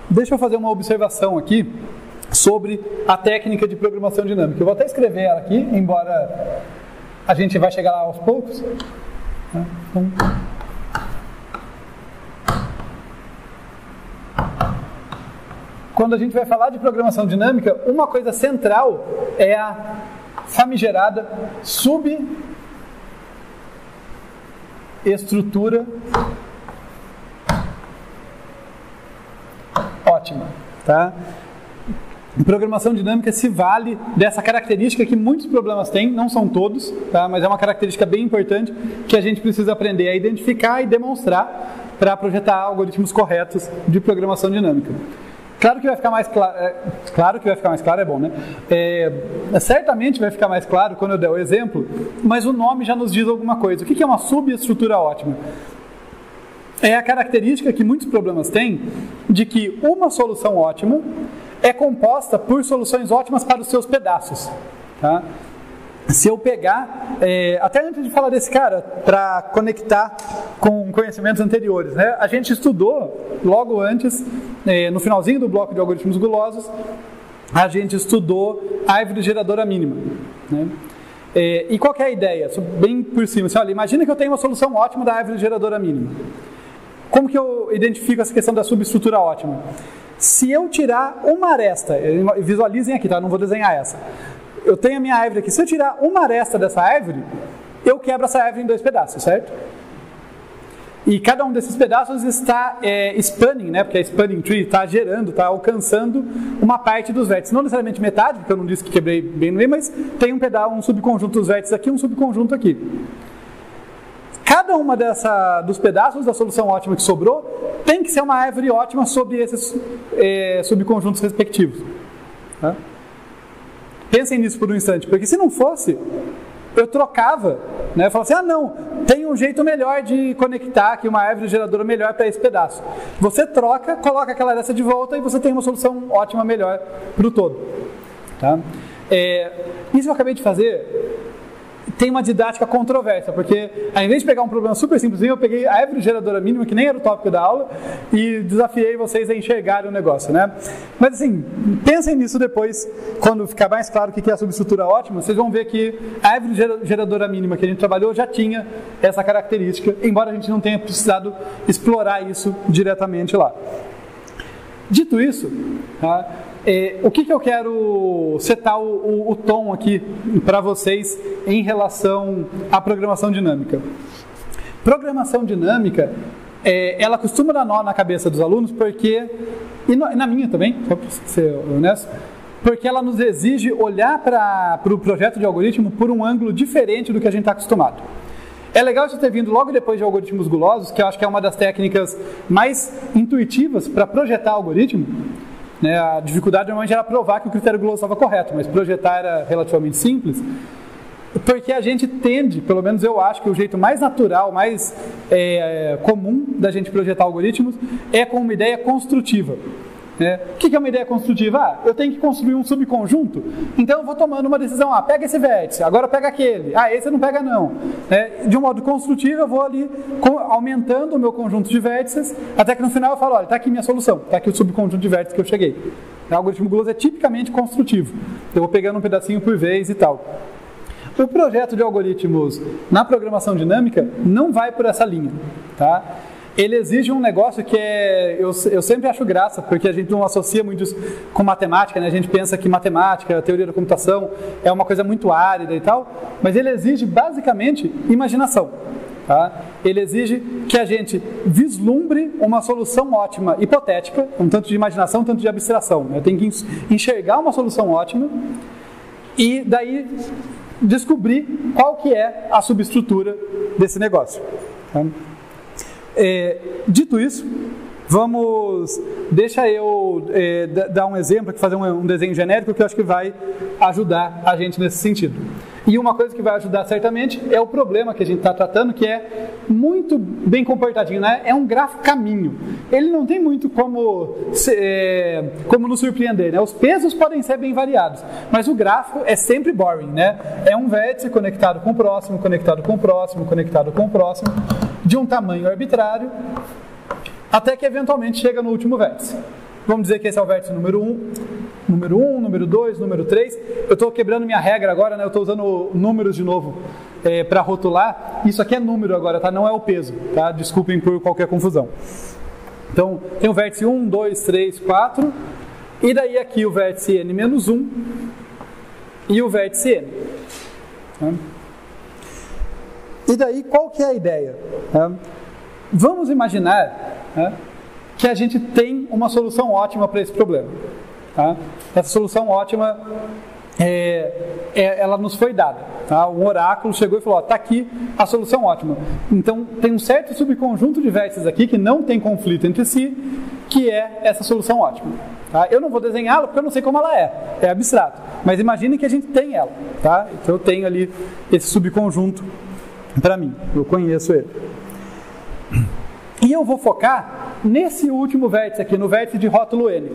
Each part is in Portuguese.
Deixa eu fazer uma observação aqui sobre a técnica de programação dinâmica. Eu vou até escrever ela aqui, embora a gente vai chegar lá aos poucos. Então, quando a gente vai falar de programação dinâmica, uma coisa central é a famigerada subestrutura ótima, tá? Programação dinâmica se vale dessa característica que muitos problemas têm, não são todos, tá? Mas é uma característica bem importante que a gente precisa aprender a identificar e demonstrar para projetar algoritmos corretos de programação dinâmica. Claro que vai ficar mais claro, é bom, né? Certamente vai ficar mais claro quando eu der o exemplo, mas o nome já nos diz alguma coisa. O que é uma subestrutura ótima? É a característica que muitos problemas têm de que uma solução ótima é composta por soluções ótimas para os seus pedaços, tá? Se eu pegar, até antes de falar desse cara, para conectar com conhecimentos anteriores, né? A gente estudou logo antes, no finalzinho do bloco de algoritmos gulosos, a gente estudou a árvore geradora mínima, né? E qual que é a ideia? Bem por cima, assim, olha, imagina que eu tenho uma solução ótima da árvore geradora mínima. Como que eu identifico essa questão da subestrutura ótima? Se eu tirar uma aresta, visualizem aqui, tá? Não vou desenhar essa. Eu tenho a minha árvore aqui. Se eu tirar uma aresta dessa árvore, eu quebro essa árvore em 2 pedaços, certo? E cada um desses pedaços está spanning, né? Porque é spanning tree, está gerando, está alcançando uma parte dos vértices. Não necessariamente metade, porque eu não disse que quebrei bem no meio, mas tem um subconjunto dos vértices aqui, um subconjunto aqui. Cada uma dos pedaços da solução ótima que sobrou tem que ser uma árvore ótima sobre esses subconjuntos respectivos. Tá? Pensem nisso por um instante, porque se não fosse, eu trocava, né? Eu falava assim, não, tem um jeito melhor de conectar aqui uma árvore geradora melhor para esse pedaço. Você troca, coloca aquela aresta de volta e você tem uma solução ótima melhor para o todo. Tá? Isso que eu acabei de fazer tem uma didática controversa, porque ao invés de pegar um problema super simples, eu peguei a árvore geradora mínima, que nem era o tópico da aula, e desafiei vocês a enxergarem o negócio, né? Mas assim, pensem nisso depois, quando ficar mais claro o que é a subestrutura ótima, vocês vão ver que a árvore geradora mínima que a gente trabalhou já tinha essa característica, embora a gente não tenha precisado explorar isso diretamente lá. Dito isso, tá? O que eu quero setar o tom aqui para vocês em relação à programação dinâmica? Programação dinâmica, ela costuma dar nó na cabeça dos alunos porque, e na minha também, só para ser honesto, porque ela nos exige olhar para o projeto de algoritmo por um ângulo diferente do que a gente está acostumado. É legal você ter vindo logo depois de algoritmos gulosos, que eu acho que é uma das técnicas mais intuitivas para projetar algoritmo. Né? A dificuldade normalmente era provar que o critério guloso estava correto, mas projetar era relativamente simples, porque a gente tende, pelo menos eu acho que o jeito mais natural, mais comum da gente projetar algoritmos é com uma ideia construtiva. O que é uma ideia construtiva? Eu tenho que construir um subconjunto, então eu vou tomando uma decisão, pega esse vértice, agora pega aquele, esse não pega não. De um modo construtivo eu vou ali aumentando o meu conjunto de vértices, até que no final eu falo, olha, está aqui minha solução, está aqui o subconjunto de vértices que eu cheguei. O algoritmo guloso é tipicamente construtivo, eu vou pegando um pedacinho por vez e tal. O projeto de algoritmos na programação dinâmica não vai por essa linha, tá? Ele exige um negócio que eu sempre acho graça, porque a gente não associa muito isso com matemática, né? A gente pensa que matemática, teoria da computação é uma coisa muito árida e tal, mas ele exige basicamente imaginação. Tá? Ele exige que a gente vislumbre uma solução ótima hipotética, um tanto de imaginação, um tanto de abstração. Né? Eu tenho que enxergar uma solução ótima e daí descobrir qual que é a subestrutura desse negócio. Tá? Dito isso, deixa eu dar um exemplo aqui, fazer um desenho genérico que eu acho que vai ajudar a gente nesse sentido. E uma coisa que vai ajudar certamente é o problema que a gente está tratando, que é muito bem comportadinho, né? É um grafo caminho. Ele não tem muito como nos surpreender, né? Os pesos podem ser bem variados, mas o grafo é sempre boring, né? É um vértice conectado com o próximo, conectado com o próximo, conectado com o próximo, de um tamanho arbitrário, até que eventualmente chega no último vértice. vamos dizer que esse é o vértice número 1, número 2, número 3. Eu estou quebrando minha regra agora, né? Eu estou usando números de novo para rotular. Isso aqui é número agora, tá? Não é o peso, tá? Desculpem por qualquer confusão. Então, tem o vértice 1, 2, 3, 4. E daí aqui o vértice n-1 e o vértice n. Tá? E daí, qual que é a ideia? Tá? Vamos imaginar, tá, que a gente tem uma solução ótima para esse problema. Tá? Essa solução ótima, ela nos foi dada. Tá? Um oráculo chegou e falou, está aqui a solução ótima. Então, tem um certo subconjunto de vértices aqui que não tem conflito entre si, que é essa solução ótima. Tá? Eu não vou desenhá-la porque eu não sei como ela é abstrato. Mas imagine que a gente tem ela. Tá? Então, eu tenho ali esse subconjunto para mim, eu conheço ele. E eu vou focar nesse último vértice aqui, no vértice de rótulo N.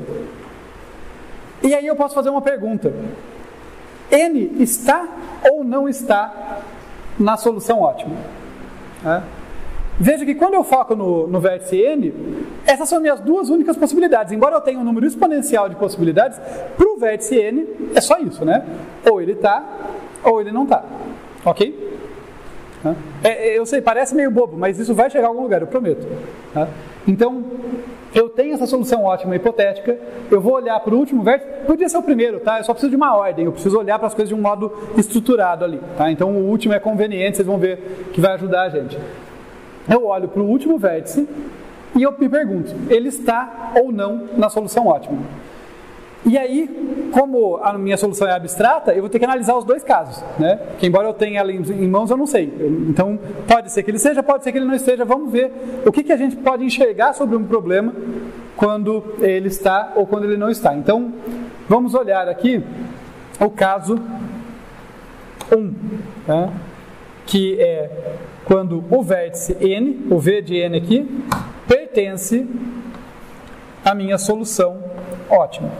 E aí eu posso fazer uma pergunta. N está ou não está na solução ótima? Veja que quando eu foco no vértice N, essas são minhas duas únicas possibilidades. Embora eu tenha um número exponencial de possibilidades, para o vértice N é só isso, né? Ou ele está, ou ele não está. Ok? Eu sei, parece meio bobo, mas isso vai chegar a algum lugar, eu prometo. Tá? Então, eu tenho essa solução ótima hipotética, eu vou olhar para o último vértice, podia ser o primeiro, tá? Eu só preciso de uma ordem, eu preciso olhar para as coisas de um modo estruturado ali. Tá? Então, o último é conveniente, vocês vão ver que vai ajudar a gente. Eu olho para o último vértice e eu me pergunto, ele está ou não na solução ótima? E aí, como a minha solução é abstrata, eu vou ter que analisar os dois casos, né? Porque embora eu tenha ela em mãos, eu não sei. Então, pode ser que ele seja, pode ser que ele não esteja. Vamos ver o que a gente pode enxergar sobre um problema quando ele está ou quando ele não está. Então, vamos olhar aqui o caso 1, tá? Que é quando o vértice N, o V de N aqui, pertence à minha solução ótima.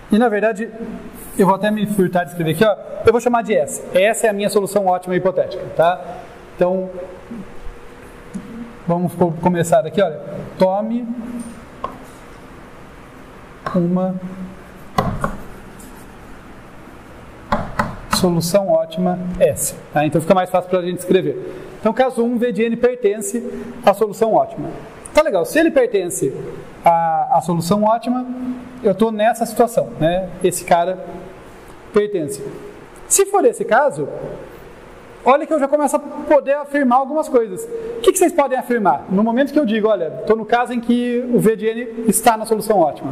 E na verdade, eu vou até me furtar de escrever aqui, ó, eu vou chamar de S. Essa é a minha solução ótima hipotética, tá? Então, vamos começar aqui, olha. Tome uma solução ótima S. Tá? Então fica mais fácil para a gente escrever. Então, caso 1, V de N pertence à solução ótima. Tá legal, se ele pertence à solução ótima, eu estou nessa situação, né? Esse cara pertence. Se for esse caso, olha que eu já começo a poder afirmar algumas coisas. O que vocês podem afirmar? No momento que eu digo, olha, estou no caso em que o V de N está na solução ótima.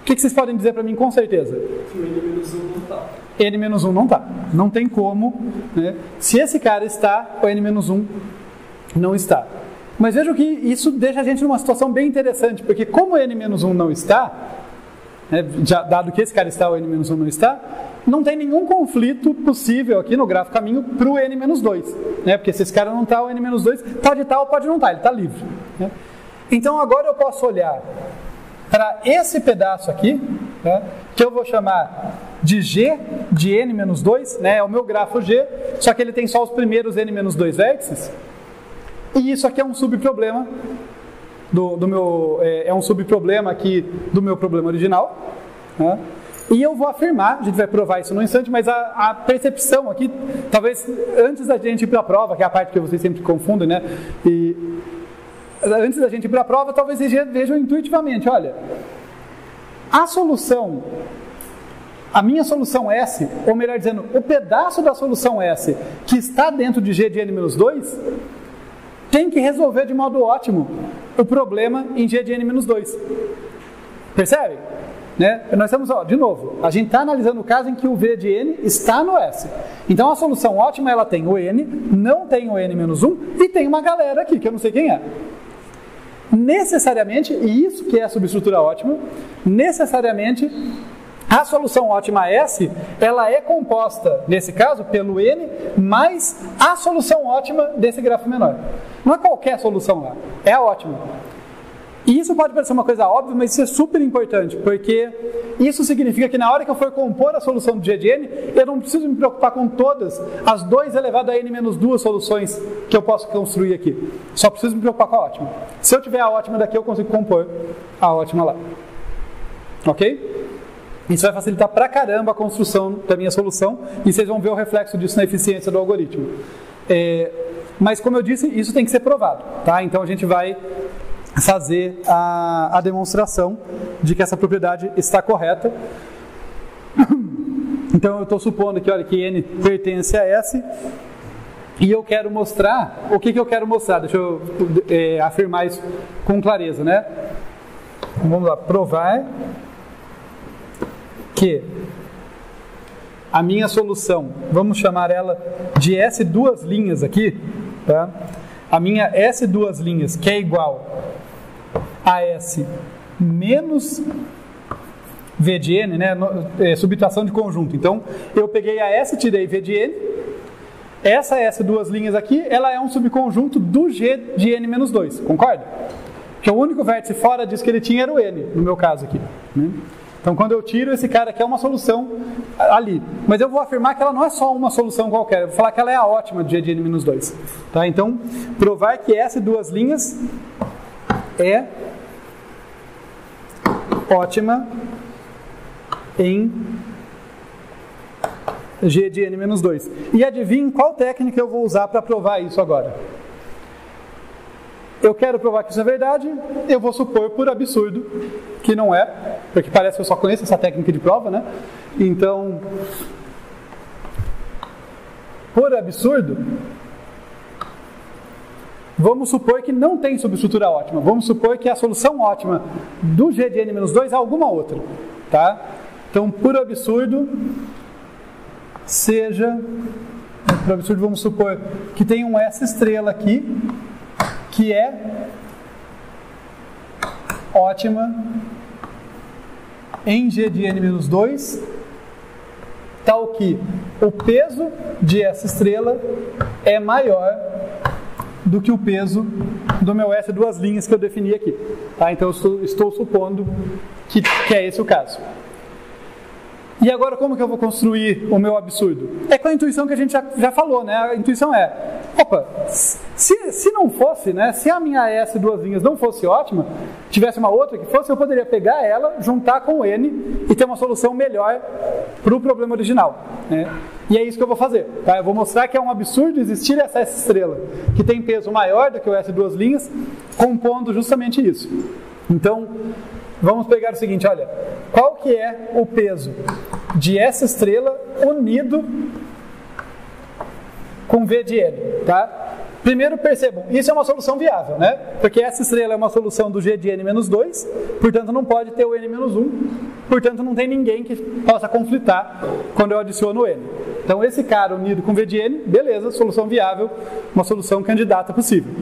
O que vocês podem dizer para mim com certeza? Que o N-1 não está. N-1 não está. Não tem como, né? Se esse cara está, o N-1 não está. Mas vejam que isso deixa a gente numa situação bem interessante, porque como o N-1 não está, né, dado que esse cara está, o N-1 não está, não tem nenhum conflito possível aqui no gráfico caminho para o N-2, né? Porque se esse cara não está, o N-2 pode estar ou pode não estar, ele está livre, né? Então agora eu posso olhar para esse pedaço aqui, né, que eu vou chamar de G de N-2, né, é o meu grafo G, só que ele tem só os primeiros N-2 vértices. E isso aqui é um subproblema do meu, é um subproblema aqui do meu problema original, né? E eu vou afirmar, a gente vai provar isso no instante, mas a percepção aqui, talvez antes da gente ir para a prova, que é a parte que vocês sempre confundem, né? E antes da gente ir para a prova, talvez vocês vejam intuitivamente, olha, a minha solução S, ou melhor dizendo, o pedaço da solução S que está dentro de G de N-2, tem que resolver de modo ótimo o problema em G de N-2. Percebe? Né? Nós estamos, de novo, a gente está analisando o caso em que o V de N está no S. Então a solução ótima, ela tem o N, não tem o N-1 e tem uma galera aqui, que eu não sei quem é. Necessariamente, e isso que é a subestrutura ótima, necessariamente a solução ótima S, ela é composta, nesse caso, pelo N, mais a solução ótima desse grafo menor. Não é qualquer solução lá, é a ótima. E isso pode parecer uma coisa óbvia, mas isso é super importante, porque isso significa que na hora que eu for compor a solução do G de N, eu não preciso me preocupar com todas as 2 elevado a N menos 2 soluções que eu posso construir aqui. Só preciso me preocupar com a ótima. Se eu tiver a ótima daqui, eu consigo compor a ótima lá. Ok? Isso vai facilitar pra caramba a construção da minha solução, e vocês vão ver o reflexo disso na eficiência do algoritmo. Mas como eu disse, isso tem que ser provado, tá? Então a gente vai fazer a demonstração de que essa propriedade está correta. Então eu estou supondo que, olha, que N pertence a S, e eu quero mostrar, o que eu quero mostrar? Deixa eu afirmar isso com clareza, né? Vamos lá, provar que a minha solução, vamos chamar ela de S duas linhas aqui, tá? A minha S duas linhas, que é igual a S menos V de N, né? Subtração de conjunto. Então, eu peguei a S, tirei V de N. Essa S duas linhas aqui, ela é um subconjunto do G de N menos 2, concorda? Porque o único vértice fora disso que ele tinha era o N, no meu caso aqui, né? Então, quando eu tiro, esse cara aqui é uma solução ali. Mas eu vou afirmar que ela não é só uma solução qualquer. Eu vou falar que ela é a ótima do G de N menos 2. Tá? Então, provar que S duas linhas é ótima em G de N menos 2. E adivinhem qual técnica eu vou usar para provar isso agora. Eu quero provar que isso é verdade, eu vou supor por absurdo que não é, porque parece que eu só conheço essa técnica de prova, né? Então, por absurdo, vamos supor que não tem subestrutura ótima. Vamos supor que a solução ótima do G de N menos 2 é alguma outra, tá? Então, por absurdo, por absurdo, vamos supor que tem um S estrela aqui, que é ótima em G de N menos 2, tal que o peso de essa estrela é maior do que o peso do meu S duas linhas que eu defini aqui. Tá? Então eu estou supondo que é esse o caso. E agora como que eu vou construir o meu absurdo? É com a intuição que a gente já falou, né? A intuição é, opa, se não fosse, né? Se a minha S duas linhas não fosse ótima, tivesse uma outra que fosse, eu poderia pegar ela, juntar com o N e ter uma solução melhor para o problema original, né? E é isso que eu vou fazer, tá? Eu vou mostrar que é um absurdo existir essa S estrela que tem peso maior do que o S duas linhas, compondo justamente isso. Então, vamos pegar o seguinte, olha, qual que é o peso de essa estrela unido com V de N, tá? Primeiro percebam, isso é uma solução viável, né? Porque essa estrela é uma solução do G de N menos 2, portanto não pode ter o N menos 1, portanto não tem ninguém que possa conflitar quando eu adiciono o N. Então esse cara unido com V de N, beleza, solução viável, uma solução candidata possível.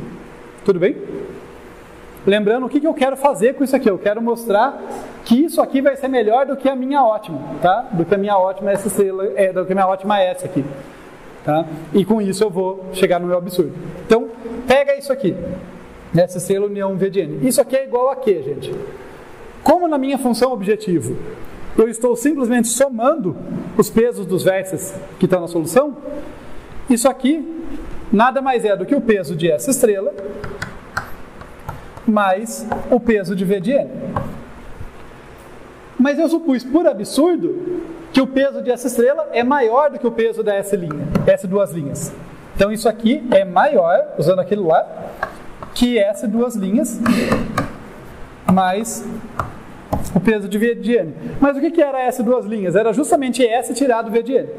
Tudo bem? Lembrando, o que eu quero fazer com isso aqui? Eu quero mostrar que isso aqui vai ser melhor do que a minha ótima, tá? Do que a minha ótima S estrela, do que a minha ótima S aqui, tá? E com isso eu vou chegar no meu absurdo. Então, pega isso aqui, S estrela união V de N. Isso aqui é igual a quê, gente? Como na minha função objetivo, eu estou simplesmente somando os pesos dos vértices que estão na solução, isso aqui nada mais é do que o peso de S estrela mais o peso de V de N. Mas eu supus, por absurdo, que o peso de essa estrela é maior do que o peso da S duas linhas. Então isso aqui é maior, usando aquilo lá, que S duas linhas mais o peso de V de N. Mas o que era S duas linhas? Era justamente S tirado V de N.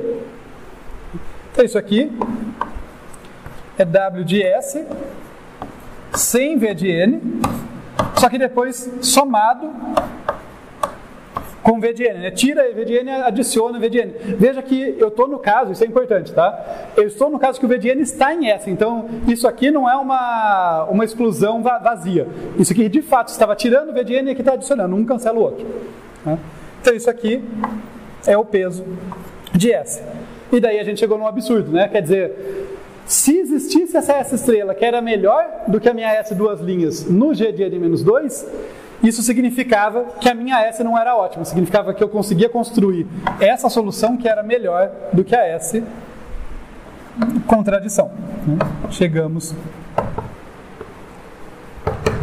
Então isso aqui é W de S sem V de N, só que depois somado com V de N, né? Tira V de N e adiciona V de N. Veja que eu estou no caso, isso é importante, tá? Eu estou no caso que o V de N está em S, então isso aqui não é uma exclusão vazia. Isso aqui de fato estava tirando V de N e aqui está adicionando, um cancela o outro, tá? Então isso aqui é o peso de S. E daí a gente chegou num absurdo, né? Quer dizer, Se existisse essa S estrela que era melhor do que a minha S duas linhas no G de N-2, isso significava que a minha S não era ótima, significava que eu conseguia construir essa solução que era melhor do que a S contradição. Chegamos.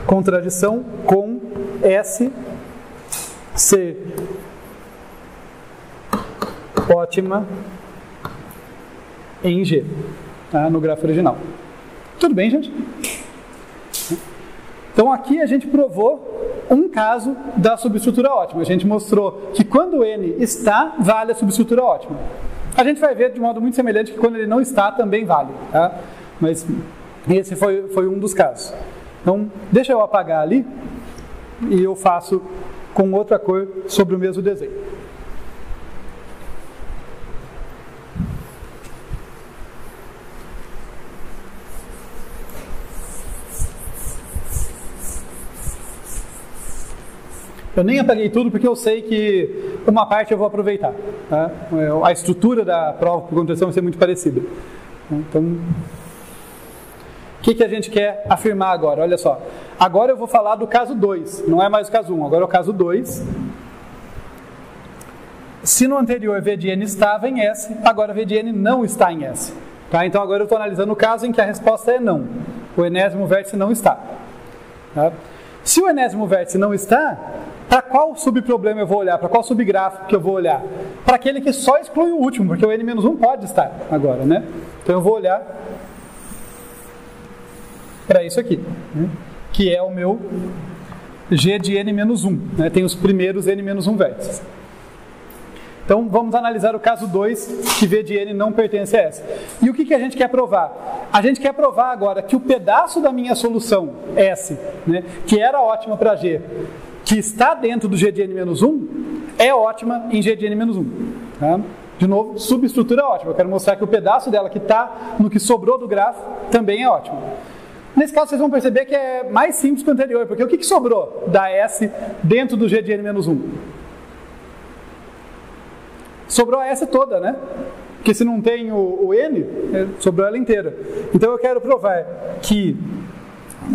Contradição com S ser ótima em G, tá? No grafo original. Tudo bem, gente? Então aqui a gente provou um caso da subestrutura ótima. A gente mostrou que quando N está, vale a subestrutura ótima. A gente vai ver de modo muito semelhante que quando ele não está, também vale. Tá? Mas esse foi um dos casos. Então, deixa eu apagar ali e eu faço com outra cor sobre o mesmo desenho. Eu nem apaguei tudo porque eu sei que uma parte eu vou aproveitar. Tá? A estrutura da prova por contradição vai ser muito parecida. Então, o que a gente quer afirmar agora? Olha só. Agora eu vou falar do caso 2. Não é mais o caso 1, agora é o caso 2. Se no anterior V de N estava em S, agora V de N não está em S. Tá? Então agora eu estou analisando o caso em que a resposta é não. O enésimo vértice não está. Tá? Se o enésimo vértice não está, para qual subproblema eu vou olhar? Para qual subgráfico que eu vou olhar? Para aquele que só exclui o último, porque o N-1 pode estar agora, né? Então eu vou olhar para isso aqui, né? Que é o meu G de N-1, né? Tem os primeiros N-1 vértices. Então vamos analisar o caso 2, que V de N não pertence a S. E o que a gente quer provar? A gente quer provar agora que o pedaço da minha solução S, né, que era ótima para G, que está dentro do G de N-1, é ótima em G de N-1. Tá? De novo, subestrutura ótima. Eu quero mostrar que o pedaço dela que está no que sobrou do grafo também é ótimo. Nesse caso, vocês vão perceber que é mais simples que o anterior, porque o que sobrou da S dentro do G de N-1? Sobrou a S toda, né? Porque se não tem o N, sobrou ela inteira. Então eu quero provar que,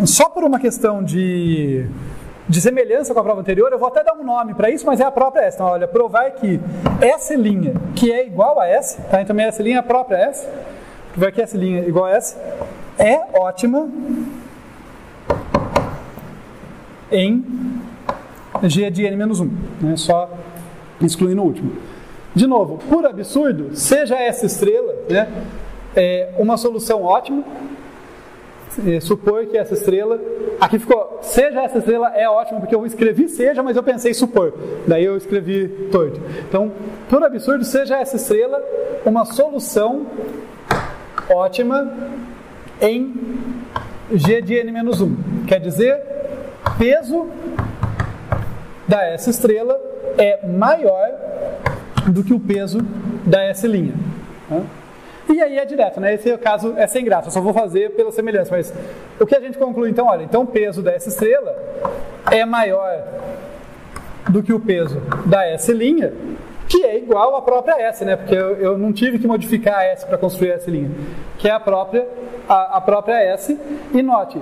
só por uma questão de semelhança com a prova anterior, eu vou até dar um nome para isso, mas é a própria S. Então, olha, provar que S', que é igual a S, tá? Então minha S' é a própria S, provar que S' é igual a S, é ótima em G de N-1, né? Só excluindo o último. De novo, por absurdo, seja essa estrela, né, uma solução ótima, supor que essa estrela, aqui ficou, seja essa estrela é ótima, porque eu escrevi seja, mas eu pensei supor, daí eu escrevi torto. Então, por absurdo, seja essa estrela uma solução ótima em G de N-1. Quer dizer, peso da essa estrela é maior do que o peso da S'. Tá? E aí é direto, né? Esse caso é sem graça, eu só vou fazer pela semelhança. Mas o que a gente conclui então? Olha, então o peso da S' é maior do que o peso da S', que é igual à própria S, né? Porque eu não tive que modificar a S para construir a S', que é a própria S. E note,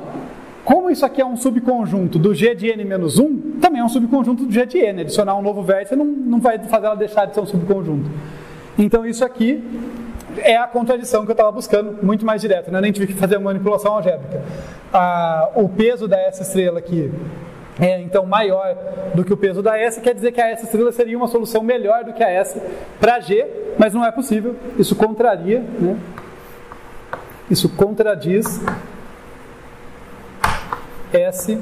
como isso aqui é um subconjunto do G de N-1, também é um subconjunto do G de N. Adicionar um novo vértice não vai fazer ela deixar de ser um subconjunto. Então isso aqui é a contradição que eu estava buscando, muito mais direto, né? Eu nem tive que fazer uma manipulação algébrica. O peso da S' aqui é então maior do que o peso da S, quer dizer que a S' seria uma solução melhor do que a S para G, mas não é possível, isso contraria, né? Isso contradiz S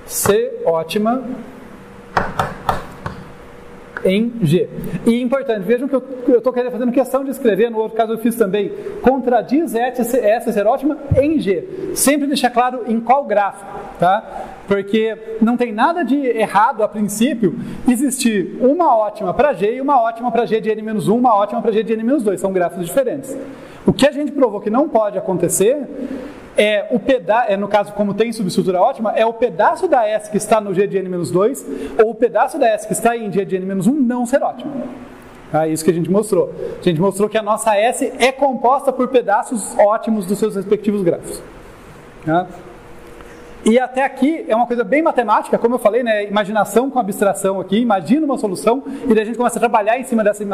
ser ótima em G. E importante, vejam que eu estou fazendo questão de escrever, no outro caso eu fiz também, contradiz S ser ótima em G. Sempre deixar claro em qual gráfico, tá? Porque não tem nada de errado a princípio existir uma ótima para G e uma ótima para G de N-1, uma ótima para G de N-2. São gráficos diferentes. O que a gente provou que não pode acontecer no caso, como tem subestrutura ótima, é o pedaço da S que está no G de N-2 ou o pedaço da S que está em G de N-1 não ser ótimo. É isso que a gente mostrou. A gente mostrou que a nossa S é composta por pedaços ótimos dos seus respectivos grafos. Tá? E até aqui é uma coisa bem matemática, como eu falei, né? Imaginação com abstração aqui, imagina uma solução e daí a gente começa a trabalhar em cima dessa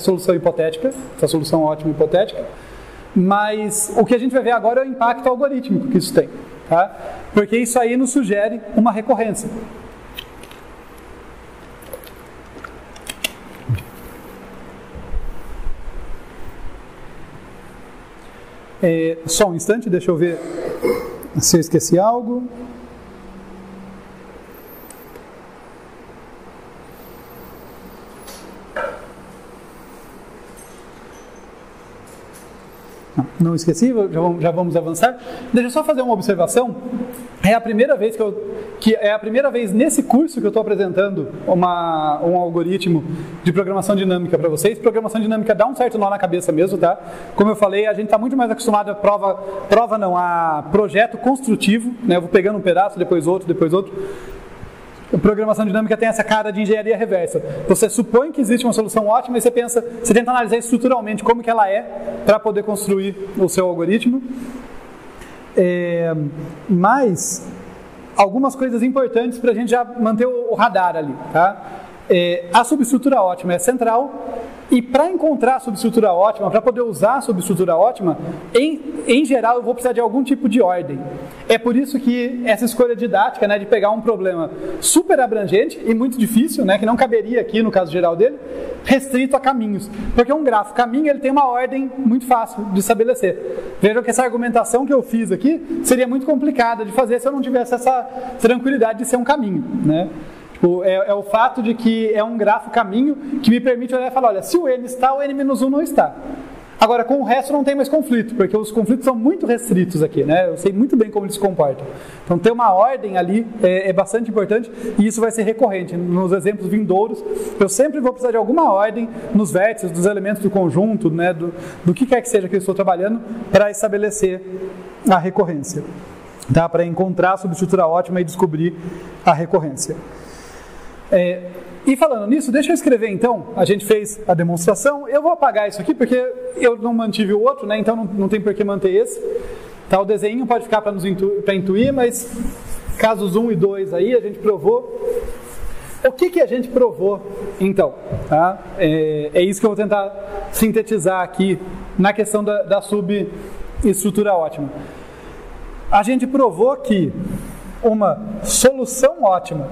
solução hipotética, essa solução ótima hipotética. Mas o que a gente vai ver agora é o impacto algorítmico que isso tem, tá? Porque isso aí nos sugere uma recorrência. Só um instante, deixa eu ver se eu esqueci algo. Não esqueci, já vamos avançar. Deixa eu só fazer uma observação. É a primeira vez nesse curso que eu estou apresentando um algoritmo de programação dinâmica para vocês. Programação dinâmica dá um certo nó na cabeça mesmo, tá? Como eu falei, a gente está muito mais acostumado a projeto construtivo, né? Eu vou pegando um pedaço, depois outro. A programação dinâmica tem essa cara de engenharia reversa. Você supõe que existe uma solução ótima e você tenta analisar estruturalmente como que ela é para poder construir o seu algoritmo. Mas algumas coisas importantes para a gente já manter o radar ali, tá? A subestrutura ótima é central. E para encontrar a subestrutura ótima, para poder usar a subestrutura ótima, em geral eu vou precisar de algum tipo de ordem. É por isso que essa escolha didática, né, de pegar um problema super abrangente e muito difícil, né, que não caberia aqui no caso geral dele, restrito a caminhos. Porque um grafo caminho ele tem uma ordem muito fácil de estabelecer. Vejam que essa argumentação que eu fiz aqui seria muito complicada de fazer se eu não tivesse essa tranquilidade de ser um caminho, né? É o fato de que é um grafo caminho que me permite olhar e falar, olha, se o n está, o n-1 não está. Agora, com o resto não tem mais conflito, porque os conflitos são muito restritos aqui, né? Eu sei muito bem como eles se comportam. Então, ter uma ordem ali é bastante importante e isso vai ser recorrente. Nos exemplos vindouros, eu sempre vou precisar de alguma ordem nos vértices, dos elementos do conjunto, né? Do que quer que seja que eu estou trabalhando para estabelecer a recorrência. Tá? Para encontrar a subestrutura ótima e descobrir a recorrência. E falando nisso, deixa eu escrever então, a gente fez a demonstração, eu vou apagar isso aqui porque eu não mantive o outro, né? Então não tem por que manter esse. Tá, o desenho pode ficar para intuir, mas casos 1 e 2 aí a gente provou. O que a gente provou então? Tá? É isso que eu vou tentar sintetizar aqui na questão da subestrutura ótima. A gente provou que uma solução ótima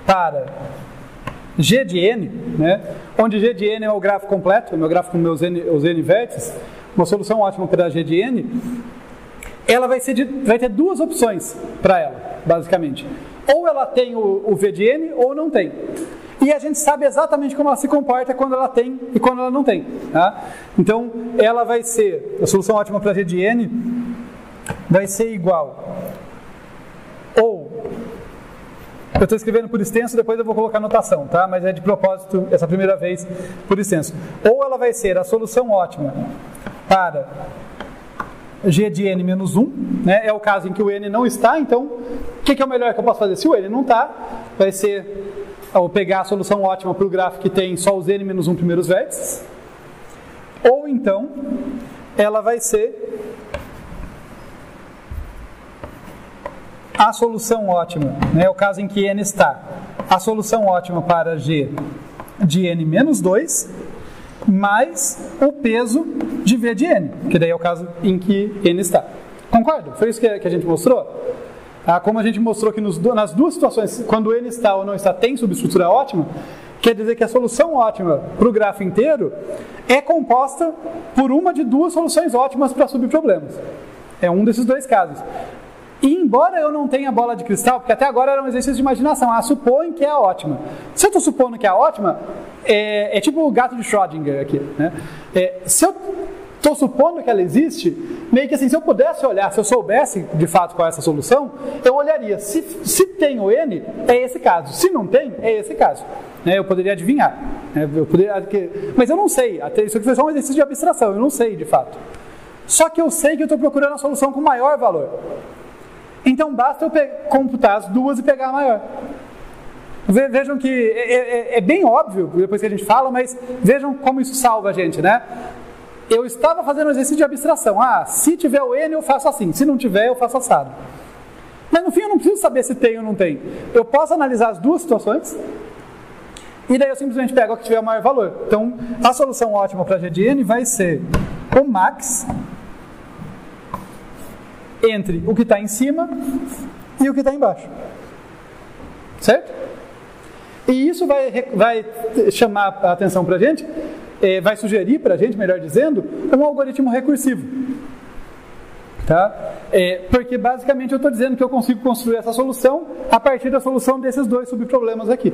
para G de n, né, onde G de n é o gráfico completo, o meu gráfico com os n vértices, uma solução ótima para G de n, ela vai ter duas opções para ela, basicamente. Ou ela tem o V de n, ou não tem. E a gente sabe exatamente como ela se comporta quando ela tem e quando ela não tem. Tá? Então, ela vai ser, a solução ótima para G de n vai ser igual, ou... Eu estou escrevendo por extenso, depois eu vou colocar notação, tá? Mas é de propósito, essa primeira vez, por extenso. Ou ela vai ser a solução ótima para G de n menos 1, né? É o caso em que o n não está, então, o que é o melhor que eu posso fazer? Se o n não está, vai ser, eu pegar a solução ótima para o gráfico que tem só os n menos 1 primeiros vértices. Ou então, ela vai ser a solução ótima, né, é o caso em que n está, a solução ótima para G de n menos 2, mais o peso de V de n, que daí é o caso em que n está. Concordo? Foi isso que a gente mostrou? Como a gente mostrou que nas duas situações, quando n está ou não está, tem subestrutura ótima, quer dizer que a solução ótima para o grafo inteiro é composta por uma de duas soluções ótimas para subproblemas. É um desses dois casos. E embora eu não tenha bola de cristal, porque até agora era um exercício de imaginação, supõe que é a ótima. Se eu estou supondo que é a ótima, é tipo o gato de Schrödinger aqui, né? Se eu estou supondo que ela existe, meio que assim, se eu pudesse olhar, se eu soubesse de fato qual é essa solução, eu olharia, se tem o n, é esse caso, se não tem, é esse caso. Eu poderia adivinhar, mas eu não sei, isso aqui foi só um exercício de abstração, eu não sei de fato. Só que eu sei que eu estou procurando a solução com maior valor. Então basta eu computar as duas e pegar a maior. Vejam que é bem óbvio, depois que a gente fala, mas vejam como isso salva a gente, né? Eu estava fazendo um exercício de abstração. Se tiver o N eu faço assim, se não tiver eu faço assado. Mas no fim eu não preciso saber se tem ou não tem. Eu posso analisar as duas situações e daí eu simplesmente pego a que tiver o maior valor. Então a solução ótima para G de N vai ser o max entre o que está em cima e o que está embaixo. Certo? E isso vai chamar a atenção para a gente, vai sugerir para a gente, melhor dizendo, um algoritmo recursivo. Tá? Porque basicamente eu estou dizendo que eu consigo construir essa solução a partir da solução desses dois subproblemas aqui.